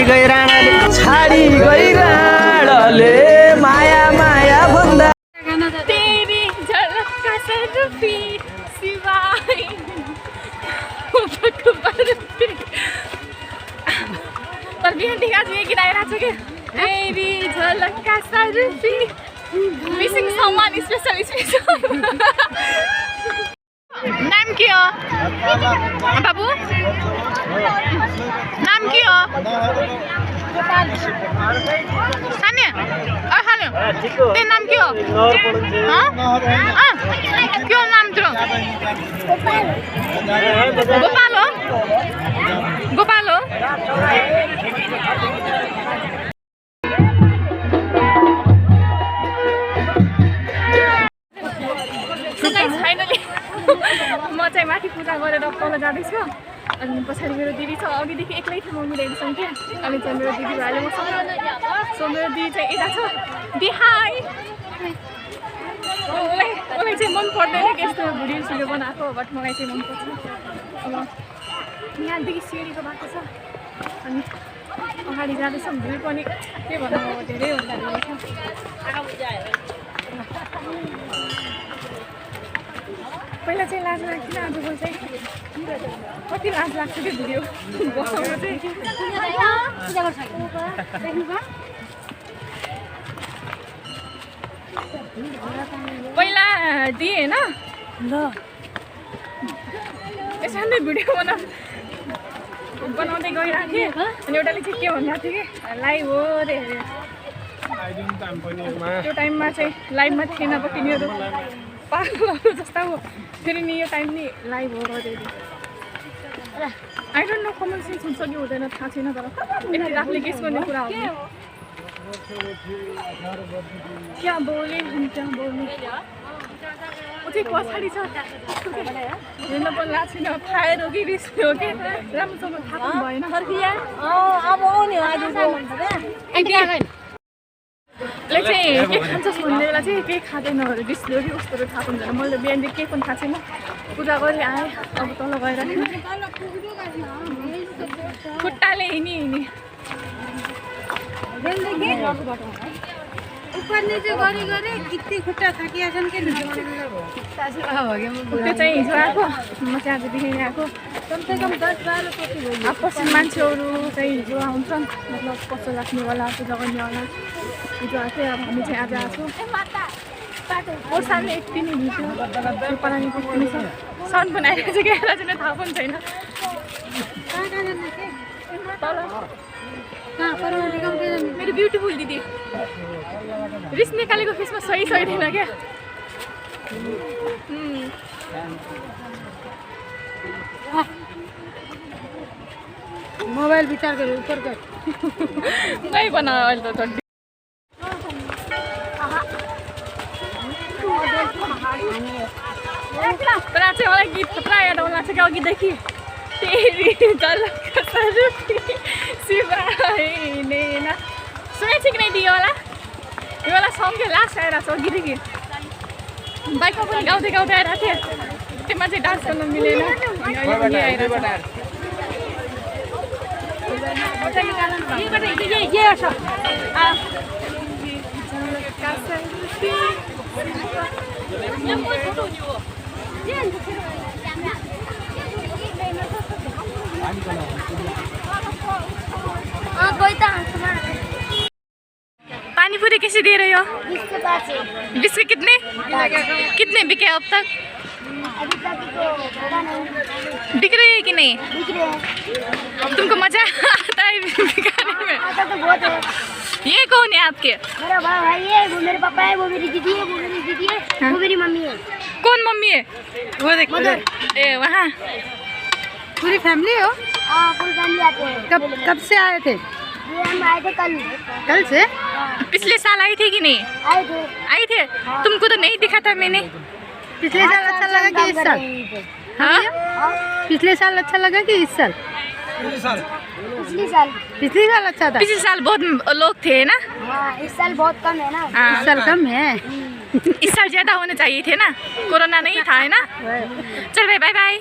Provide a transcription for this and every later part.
गइराणाले छाडी गइराणाले माया माया भन्दा तेरी झलक का सरूपी सिवाय तर बिहान देखा चाहिँ गीत आइरहेको छ कि तेरी झलक का सरूपी मिसिङ सम्मान स्पेसल नाम के हो बाबु नाम के हो सान्या सान्या तेरो नाम के हो के हो नाम तेरो गोपाल हो गोपाल हो फाइनली म चाहिँ माथि पूजा गरेर तल जाँदैछु अनि पछाडि मेरो दिदी छ अघिदेखि एक्लै थियो म मिलेको छौँ क्या अनि चाहिँ मेरो दिदी भाइले मसँग सो मेरो दिदी चाहिँ यता छ दि हाई उसलाई चाहिँ मन पर्दैन कि यस्तो भिडियो सिडियो बनाएको बट मलाई चाहिँ मनपर्छ अब यहाँदेखि सिँढीको बाटो छ अनि अगाडि जाँदैछौँ भिड पनि के भन्नु अब धेरैभन्दा धेरै छ पहिला चाहिँ लाज लाग्थेन आजको चाहिँ कति लाज लाग्छ कि भिडियो बसाउनु चाहिँ पहिला दिएँ होइन ल यसो नै भिडियो बनाउँदै गइरहेको थिएँ अनि एउटाले चाहिँ के भन्दै थियो कि लाइभ हो अरे त्यो टाइममा चाहिँ लाइभमा थिएन अब तिनीहरू पागलहरू जस्ता हो फेरि नि यो टाइम नि लाइभ हो अरे I don't know common sense हुन्छ कि हुँदैन थाहा छैन तर यति रातले गेस गर्ने कुरा हो क्या बोले क्या बोले ऊ चाहिँ पछाडि छ हेर्न पनि लाग्छ छैन फायर हो कि रिस हो कि राम्रोसँग थाहा पनि भएन अब आउने ले चाहिँ के खान्छस् भन्ने बेला चाहिँ केही खाँदैन बिस्ल्यो कि कस्तो थाहा पनि छैन मैले बिहानदेखि केही पनि थाहा छैन पूजा गरी आएँ अब तल गएर खुट्टाले हिँडी उपरले चाहिँ गरी गरी किति खुट्टा थाकिया छन् के त्यो चाहिँ हिजो आएको म चाहिँ आजदेखि आएको कमसेकम 10-12 कति भयो आपसी मान्छेहरू चाहिँ हिजो आउँछन् मतलब पसल राख्नेवाला पूजा गर्नेवाला हिजो आएको अब हामी चाहिँ आज आएको सानो यति नै हिजो पलानीको पनि छ साउन्ड पनि आइरहेको छ कि आएर चाहिँ थाहा पनि छैन तल मेरो ब्युटिफुल दिदी रिस निकालेको फेसमा सही छैन क्या मोबाइल विचार गरे ऊपर कर नहीं बना अहिले त तर चाहिँ मलाई गीत पुरा याद आउनु लाग्छ कि अघिदेखि तेरी झलक सिवाइनेना सुनेको थिएँ कि नै यो वाला सङ के लास्ट आइरहेको छ अघिदेखि बाइकमा पनि गाउँदै गाउँदै आइरहेको थिएँ त्यसमा चाहिँ डान्स गर्न मिलेन अनि अहिले पनि आइरहेको पानी पूरी कैसे दे रहे हो 20 के कितने बिके अब तक बिक रहे हैं कि नहीं तुमको मजा आता है बिकाने में आता तो बहुत है ये कौन है आपके मेरा बड़ा भाई है वो मेरे पापा है वो मेरी दीदी है वो मेरी दीदी है वो मेरी मम्मी है कौन मम्मी है वो देख ए वहाँ पूरी फैमिली हो पूरी फैमिली आते हैं कब से आए थे ये हम आए थे कल से पिछले साल आई थी कि नहीं आई थे तुमको तो नहीं दिखा था मैंने पिछले साल अच्छा लगा कि इस साल हाँ पिछले साल अच्छा लगा कि इस साल पिछले साल अच्छा था पिछले साल बहुत लोग थे ना इस साल बहुत कम है ना इस साल कम है इस साल ज्यादा होने चाहिए थे ना कोरोना नहीं था है ना चल भाई बाय बाय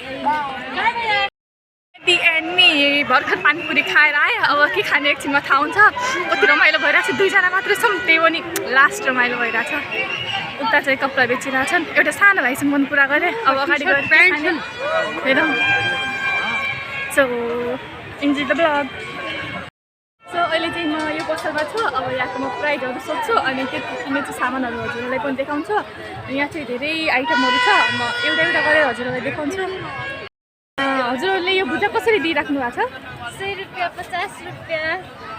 अनि भर्खर पानीपुरी खाएर आएँ अब के खाने एकछिनमा थाहा हुन्छ कति रमाइलो भइरहेको छ 2 जना मात्रै छौँ त्यही पनि लास्ट रमाइलो भइरहेछ उता चाहिँ कपडा बेचिरहेछन् एउटा सानो भाइसँग पनि कुरा गरेँ अब अगाडि गएर हेरौँ so enjoy the blog so अहिले चाहिँ म यो पसलमा छु अब यहाँको म प्राइजहरू सोध्छु अनि त्यो किन्ने चाहिँ सामानहरू हजुरहरूलाई पनि देखाउँछु अनि यहाँ चाहिँ धेरै आइटमहरू छ म एउटा एउटा गरेर हजुरहरूलाई देखाउँछु हजुरहरूले यो भुजा कसरी दिइराख्नु भएको छ 100 रुपियाँ 50 रुपियाँ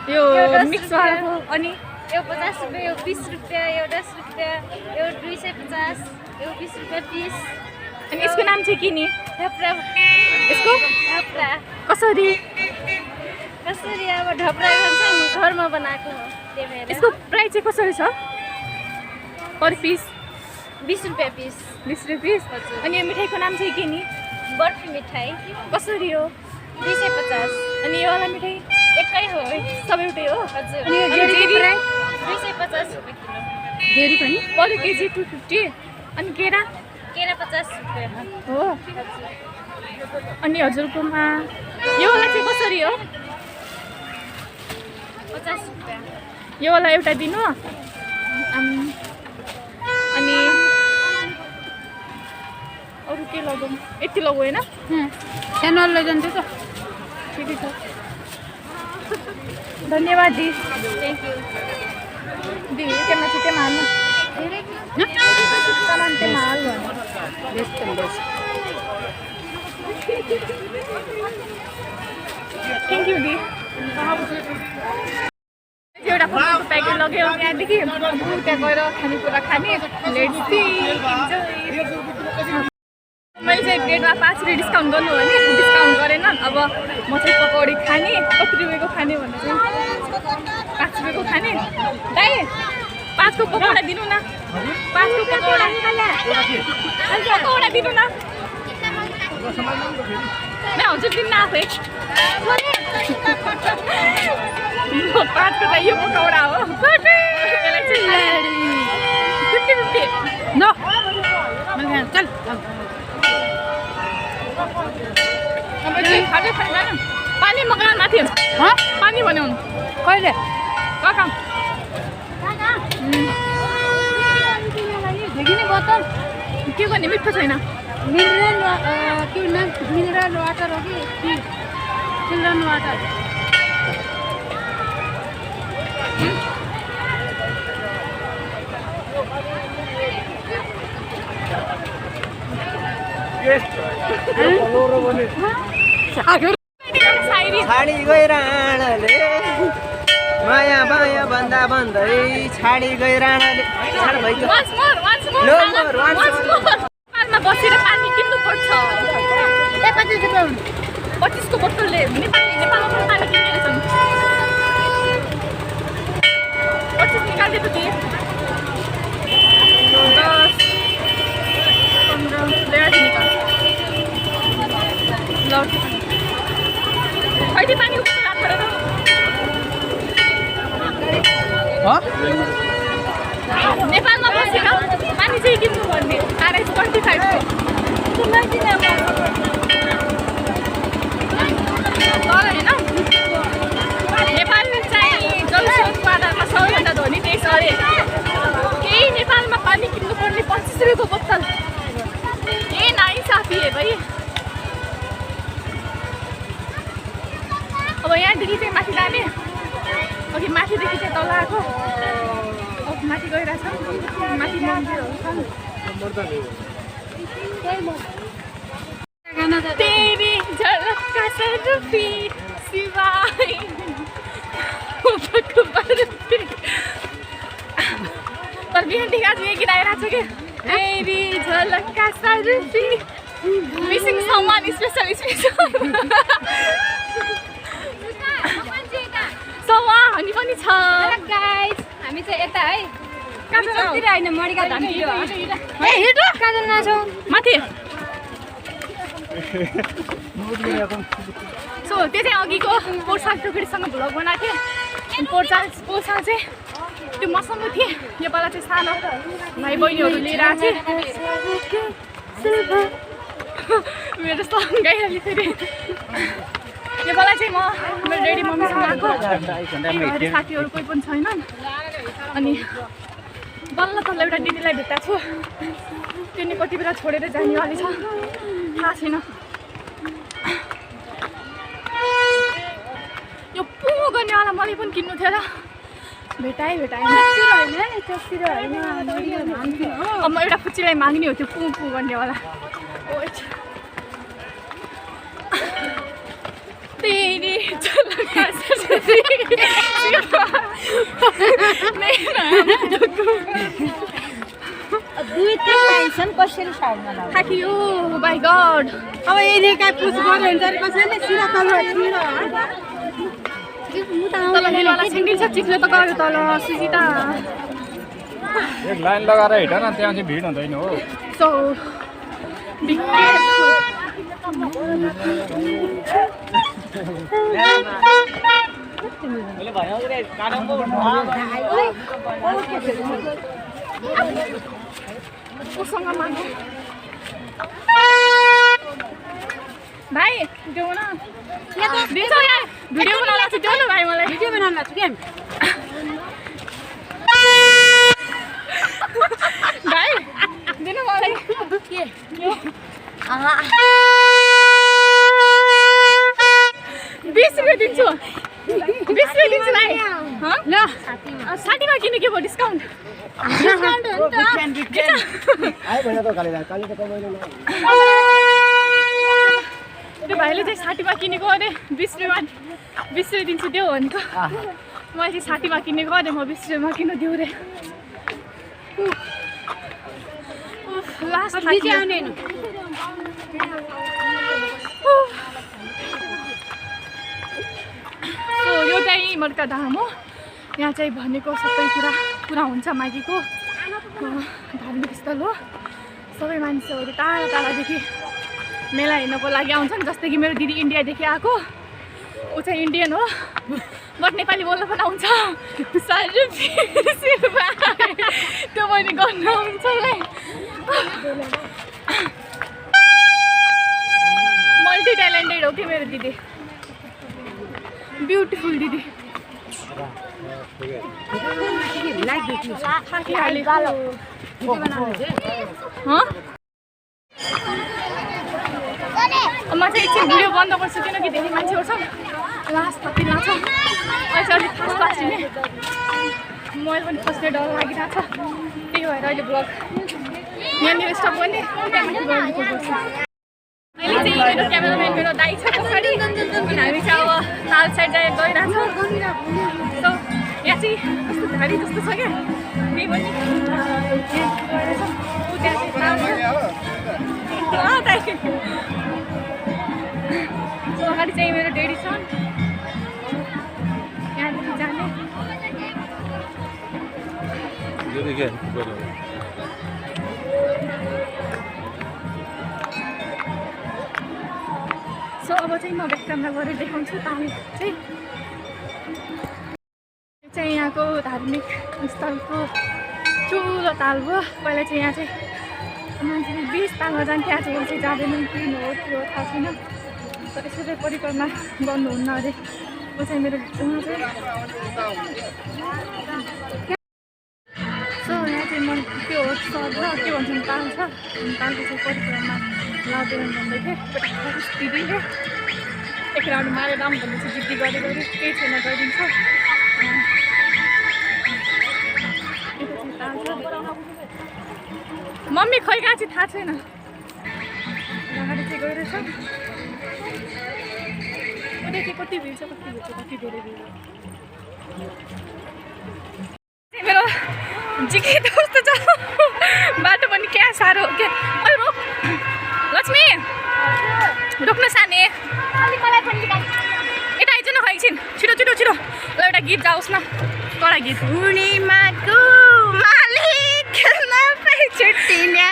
यो मिक्सवालाको अनि यो 50 रुपियाँ यो 20 रुपियाँ यो 10 रुपियाँ यो 250 यो 20 रुपियाँ पिस अनि यसको नाम चाहिँ के नि ढप्रा यसको ढप्रा कसरी कसरी अब ढप्रा भन्छ घरमा बनाएको हो त्यही भएर यसको प्राइस चाहिँ कसरी छ पर पिस 20 रुपियाँ पिस 20 रुपियाँ हजुर अनि यो मिठाईको नाम चाहिँ के नि बर्फी मिठाई कसरी हो 250 अनि यो वाला मिठाई एकै हो सबै एउटै हो हजुर अनि यो जेरीको प्राइस 250 रुपियाँ किलो जेरी पनि पर केजी 250 अनि केरा केरा 50 रुपियाँ हो अनि हजुरकोमा यो वाला चाहिँ कसरी हो 50 रुपियाँ यो वाला एउटा दिनु अनि अरू के लगाउँ यति लगाउँ होइन सानो लैजान्छ त ठिकै छ धन्यवाद दी थ्याङ्क यू दी त्यहाँ माथि त्यहाँ हाल्नु सामान त्यहाँ हाल्नु थ्याङ्क यू दी एउटा फोटोको प्याकेट लग्यो यहाँदेखि त्यहाँ गएर खानेकुरा खाने लेट्स सी मैले चाहिँ प्लेटमा 5 रुपियाँ डिस्काउन्ट गर्नु भने डिस्काउन्ट गरेन अब म चाहिँ पकौडी खाने कति रुपियाँको खाने भन्दा चाहिँ 5 रुपियाँको खाने दाइ 5 को पकौडा दिनु न 5 को पकौडा पकौडा दिनु न हजुर दिनु न आफै 5 को त यो पकौडा हो यसलाई चाहिँ 50 न चल पानी मगाउनु माथि पानी भन्यो कहिले कहाँ देखिने बोतल के गर्ने मिठो छैन मिनरल के नाम मिनरल वाटर हो कि चिल्ड्रन वाटर छाडी गइराणाले माया माया भन्दा भन्दै छाडी गइराणाले नेपालमा बसेर पानी किन्नु पर्छ 25 को बोतलले नेपालमा पनि पानी किनेको छन् 25 निकाल्दिएको थिएँ 10 15 ल्याएर निकाल ल कहिले पानी उठ्नु रात नेपालमा बसेर पानी चाहिँ किन्नु पर्ने RS 25 को होइन नेपाल चाहिँ जलस्रोतको आधारमा सबैभन्दा धनी देश अरे केही नेपालमा पानी किन्नु पर्ने 25 रुपियाँको बोतल ए नाइन्साफी है भाइ अब यहाँदेखि चाहिँ माथि जाने अघि माथिदेखि चाहिँ तल आएको अब माथि गइरहेछ माथि मन्दिरहरू छन् तेरी झलक का सरूपी सिवाय तर बिहान ठिक आज यही आइरहेको छ कि तेरी झलक का सरूपी मिसिङ सामान स्पेसल सवा हामी पनि छ गाइस हामी चाहिँ यता है कहाँतिर होइन मडिका धामतिर ए हिँड कहाँ जान छौँ माथि सो त्यो चाहिँ अघिको पोर्साङ टुकडीसँग भ्लग बनाएको थिएँ पोर्साङ चाहिँ त्यो मसँग थिएँ यो पाला चाहिँ सानो भाइ बहिनीहरू लिएर आएको थिएँ मेरो सँग गाइहाल्यो फेरि यो बेला चाहिँ म मेरो ड्याडी मम्मीसँग आएको घरि साथीहरू कोही पनि छैनन् अनि बल्ल तल्ल एउटा दिदीलाई भेट्टाएको छु तिनी कति बेला छोडेर जानेवाली छ थाहा छैन यो पु गर्नेवाला मैले पनि किन्नु थियो र भेटाएँ अब म एउटा फुच्चीलाई माग्ने हो त्यो पु गर्नेवाला तेरी बाई गड अब यही काय पुछ गर्यो हुन्छ कसैले सिधा तल तल मेलवाला सिङ्गिल छ चिक्लो त गयो तल सुजिता एक लाइन लगाएर हिँड न त्यहाँ चाहिँ भिड हुँदैन हो सो भाइ देऊ न दिन्छ यहाँ भिडियो बनाउनु लाग्छ देऊ न भाइ मलाई भिडियो बनाउनु लाग्छ के भाइ दिनु मलाई के यो 20 रुपियाँ दिन्छु 20 रुपियाँ दिन्छु भाइ ल 60 मा किन्नु के भयो डिस्काउन्ट त्यो भाइले चाहिँ 60 मा किनेको अरे 20 रुपियाँ दिन्छु देऊ भनेको मैले चाहिँ 60 मा किनेको अरे म 20 रुपियाँ मा किन्नु दिउ रे लास्ट नीचे आउने न सो यो चाहिँ मड्का धाम हो यहाँ चाहिँ भनेको सबै कुरा पुरा हुन्छ माघीको धार्मिक स्थल हो सबै मान्छेहरू टाढा टाढादेखि मेला हेर्नको लागि आउँछन् जस्तै कि मेरो दिदी इन्डियादेखि आएको ऊ चाहिँ इन्डियन हो बट नेपाली बोल्न पनि आउँछ त्यो मैले गर्न आउँछ मल्टी ट्यालेन्टेड हो कि मेरो दिदी ब्युटिफुल दिदी म चाहिँ एकछिन भिडियो बन्द गर्छु किनकि धेरै मान्छेहरू छन् लास्ट कति लाग्छ अहिले चाहिँ अलिक फास्ट फास्ट हिँडेँ मैले पनि फस्ने डर लागिरहेको छ त्यही भएर अहिले ब्लग यहाँनिर स्टप गर्ने त्यहाँदेखि गर्नुपर्छ अहिले चाहिँ मेरो क्यामेराम्यान मेरो दाइ छ पछाडि अनि हामी चाहिँ अब ताल साइड गइरहेछौँ सो यहाँ चाहिँ कस्तो झाडी जस्तो छ क्या त्यही पनि सो अगाडि चाहिँ मेरो डेडी छन् यहाँदेखि जाने सो अब चाहिँ म ब्याक क्यामेरा गरेर देखाउँछु ताल चाहिँ यहाँको धार्मिक स्थलको ठुलो ताल भयो पहिला चाहिँ यहाँ चाहिँ मान्छेले 20 तालमा जान्थ्यो आज चाहिँ जाँदैनन् किन हो त्यो थाहा छैन तर यसो चाहिँ परिक्रमा गर्नुहुन्न अरे म चाहिँ मेरो सो यहाँ चाहिँ म त्यो सर र के भन्छन् ताल छ तालको चाहिँ परिक्रमा लाँदैन भन्दै थिएँ दिदीले एक राउन्ड मारेर आउँ भन्दै चाहिँ जिद्दी गरे केही छैन गरिदिन्छ मम्मी खै कहाँ चाहिँ थाहा छैन अगाडि चाहिँ गइरहेछ उदेखि कति भिड छ कति धेरै भिड मेरो जिकित कस्तो छ बाटो पनि क्या साह्रो के ओइ रोक लक्ष्मी रोक्न साने मलाई पनि यता आइज न खै एकछिन छिटो ल एउटा गीत जाओस् न कडा गीत पूर्णिमाको मालिक खेल्न पाइ छुट्टिने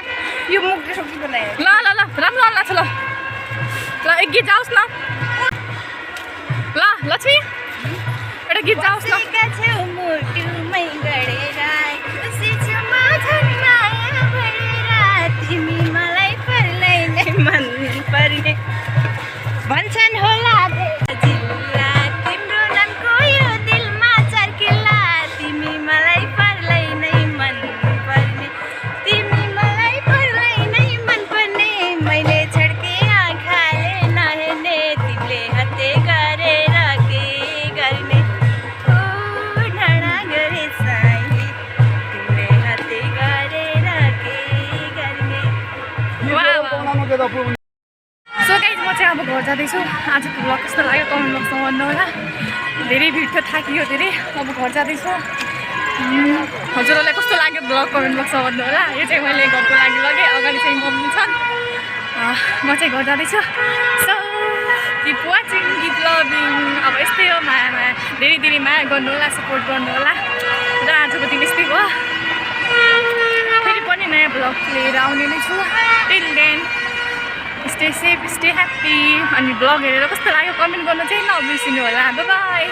यो मुख सकिँदैन ल राम्रो लाग्छ ल एक गीत जाओस् न ल लक्ष्मी एउटा गीत जाओस् न मुटुमै गडेर खुसी छु माझन माया भरेर तिमी मलाई पर्लै नै मन पर्ने भन्छन् होला सो गाइज म चाहिँ अब घर जाँदैछु आजको भ्लग कस्तो लाग्यो कमेन्ट बक्समा भन्नु होला धेरै भिड थियो थाकियो धेरै अब घर जाँदैछु हजुरहरूलाई कस्तो लाग्यो भ्लग कमेन्ट बक्समा भन्नु होला यो चाहिँ मैले घरको लागि लगेँ अगाडि चाहिँ मम्मी छन् म चाहिँ घर जाँदैछु so keep watching keep loving अब यस्तै हो माया माया धेरै धेरै माया गर्नु होला सपोर्ट गर्नु होला र आजको दिन यस्तै भयो फेरि पनि नयाँ भ्लग लिएर आउने नै छु till then stay safe stay happy अनि भ्लग हेरेर कस्तो लाग्यो कमेन्ट गर्नु चाहिँ नबिर्सिनु होला बाई बाई